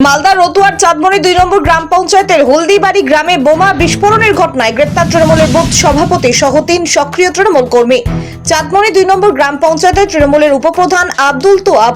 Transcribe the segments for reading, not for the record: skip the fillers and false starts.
মালদা রতুয়ার চাঁদমণি 2 নম্বর গ্রাম পঞ্চায়েতের হলদিবাড়ি গ্রামে বোমা বিস্ফোরণের ঘটনায় গ্রেপ্তার তৃণমূলের বুথ সভাপতি সহ 3 সক্রিয় তৃণমূল কর্মী। চাঁদমণি 2 নম্বর গ্রাম পঞ্চায়েতের তৃণমূলের উপপ্রধান আব্দুল তোয়াব,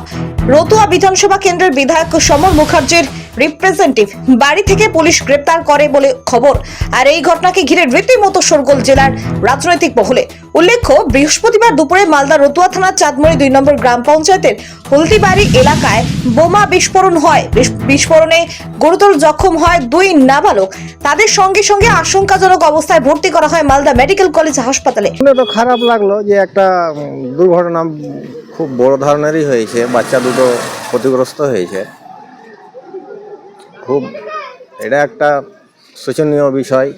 রতুয়া বিধানসভা কেন্দ্রের বিধায়ক সমর মুখার্জির রিপ্রেজেন্টেটিভ বাড়ি থেকে পুলিশ গ্রেপ্তার করে বলে খবর। আর এই ঘটনাকে ঘিরে রীতিমতো শোরগোল জেলার রাজনৈতিক মহলে। উল্লেখ্য, বৃহস্পতিবার দুপুরে মালদা রতুয়া থানার চাঁদমণি 2 নম্বর গ্রাম পঞ্চায়েতের হলদিবাড়ি এলাকায় বোমা বিস্ফোরণ হয়। বিস্ফোরণে গুরুতর জখম হয় 2 নাবালক। তাদের সঙ্গে সঙ্গে আশঙ্কাজনক অবস্থায় ভর্তি করা হয় মালদা মেডিকেল কলেজ হাসপাতালে। তো খারাপ লাগলো যে একটা দুর্ঘটনা খুব বড় ধরনেরই হয়েছে, বাচ্চা দুটো ক্ষতিগ্রস্ত হয়েছে। খুব এটা একটা শোচনীয় বিষয়।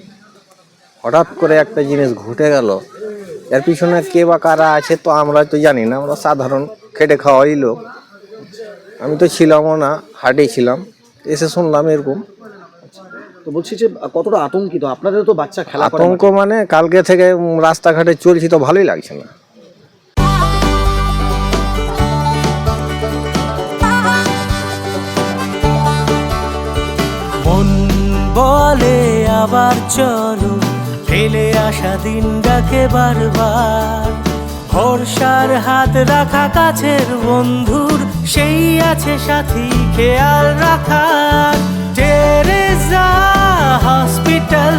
হঠাৎ করে একটা জিনিস ঘটে গেল, এর পিছনে কে বা কারা আছে তো আমরা তো জানি না। আমরা সাধারণ খেটে খাওয়াই লোক। আমি তো ছিলামও না, হাটেই ছিলাম, এসে শুনলাম এরকম। তো বলছি যে কতটা আতঙ্কিত আপনাদের, তো বাচ্চা খেলা করে আতঙ্ক মানে কালকে থেকে রাস্তাঘাটে চলছি তো ভালোই লাগছে না। মন বলে আবার চলো, ফেলে আসা দিন ডাকে বারবার। ভরসার হাত রাখা কাছের বন্ধুর, সেই আছে সাথী খেয়াল রাখার। টেরেজা হসপিটাল,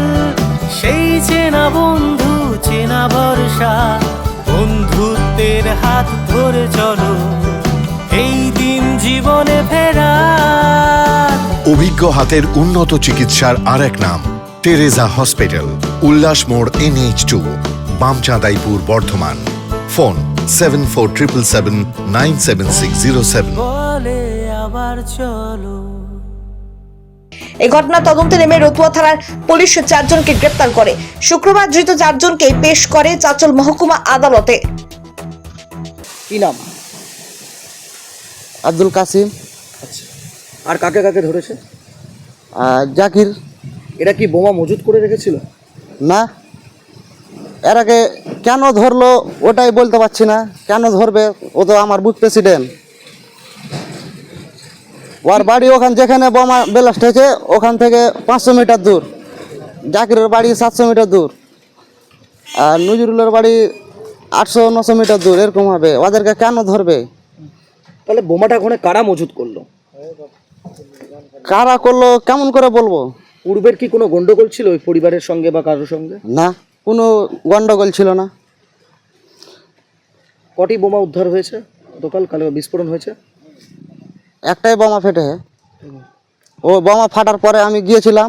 সেই চেনা বন্ধু, চেনা ভরসা। বন্ধুত্বের হাত ধরে চলো, এই দিন জীবনে ফেরার। অভিজ্ঞ হাতের উন্নত চিকিৎসার আরেক নাম টেরেজা হসপিটাল, উল্লাস মোড় NH2, বামচাঁদাইপুর, বর্ধমান। ফোন 7477797607। বলে আবার চলো। এই ঘটনা তদন্তে নেমে রতুয়া থানার পুলিশ 4 জনকে গ্রেপ্তার করে। শুক্রবার ধৃত 4 জনকে পেশ করে চাঁচল মহকুমা আদালতে। কি নাম? আব্দুল কাসিম। আচ্ছা, আর কাকে কাকে ধরেছে? জাকির। এরা কি বোমা মজুত করে রেখেছিল? না, এর আগে কেন ধরলো ওটাই বলতে পারছি না। কেন ধরবে? ও তো আমার বুথ প্রেসিডেন্ট। ওর বাড়ি ওখান যেখানে বোমা ব্লাস্ট হয়েছে ওখান থেকে 500 মিটার দূর। জাকিরের বাড়ি 700 মিটার দূর, আর নজরুলের বাড়ি 800-900 মিটার দূর। এরকম হবে, ওদেরকে কেন ধরবে? তাহলে বোমাটা ওখানে কারা মজুত করলো? কারা করলো কেমন করে বলবো? পূর্বের কি কোনো গন্ডগোল ছিল ওই পরিবারের সঙ্গে বা কারোর সঙ্গে? না, কোনো গন্ডগোল ছিল না। কটি বোমা উদ্ধার হয়েছে গতকাল? কালে বিস্ফোরণ হয়েছে একটাই বোমা ফেটে। ও বোমা ফাটার পরে আমি গিয়েছিলাম,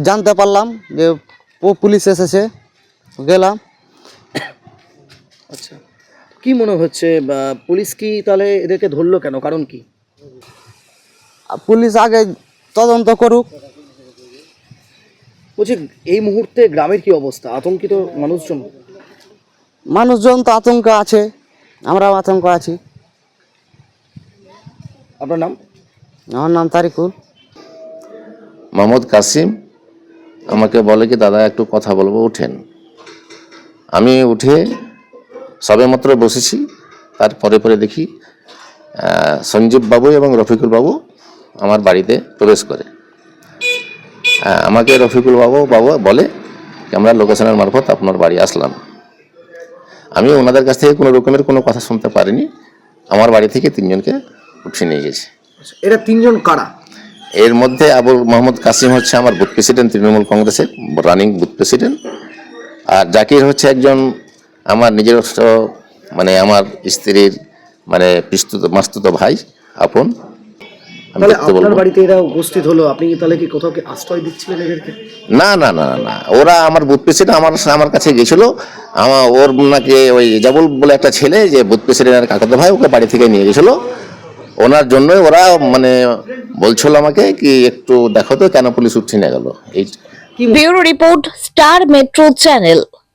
জানতে পারলাম যে পুলিশ এসেছে, গেলাম। আচ্ছা, কি মনে হচ্ছে পুলিশ কি তাহলে এদেরকে ধরলো কেন? কারণ কি? পুলিশ আগে তদন্ত করুক। বলছি, এই মুহূর্তে গ্রামের কি অবস্থা? আতঙ্কিত মানুষজন? মানুষজন তো আতঙ্ক আছে, আমরাও আতঙ্ক আছি। আপনার নাম? আমার নাম তারিকুল। মোহাম্মদ কাসিম আমাকে বলে কি, দাদা একটু কথা বলবো, উঠেন। আমি উঠে সবেমাত্র বসেছি, তারপরে পরে দেখি সঞ্জীব বাবু এবং রফিকুল বাবু আমার বাড়িতে প্রবেশ করে। আমাকে রফিকুল বাবু বলে আমরা লোকেশনের মারফত আপনার বাড়ি আসলাম। আমি ওনাদের কাছ থেকে কোনো রকমের কোনো কথা শুনতে পারিনি। আমার বাড়ি থেকে 3 জনকে উঠিয়ে নিয়ে গেছে। এরা 3 জন কারা? এর মধ্যে আবুল মোহাম্মদ কাসিম হচ্ছে আমার বুথ প্রেসিডেন্ট, তৃণমূল কংগ্রেসের রানিং বুথ প্রেসিডেন্ট। আর জাকির হচ্ছে একজন আমার নিজস্ব, মানে আমার স্ত্রীর মানে মাস্তুত ভাই, আপন। তাহলে আপনার বাড়িতে এরা উপস্থিত হলো, আপনি তাহলে কি কোথাও কি আশ্রয় দিচ্ছিলেন এদেরকে? না না না না, ওরা আমার বুথ প্রেসিডেন্ট আমার কাছে গেছিল। ওর নাকি ওই জাবুল বলে একটা ছেলে, যে বুথ প্রেসিডেন্টের কাকাতো ভাই, ওকে বাড়ি থেকে নিয়ে গেছিল। ওনার জন্যই ওরা মানে বলছিল আমাকে কি একটু দেখো তো কেন পুলিশ উঠিয়ে নিয়ে গেল। এই bureau report, star metro channel.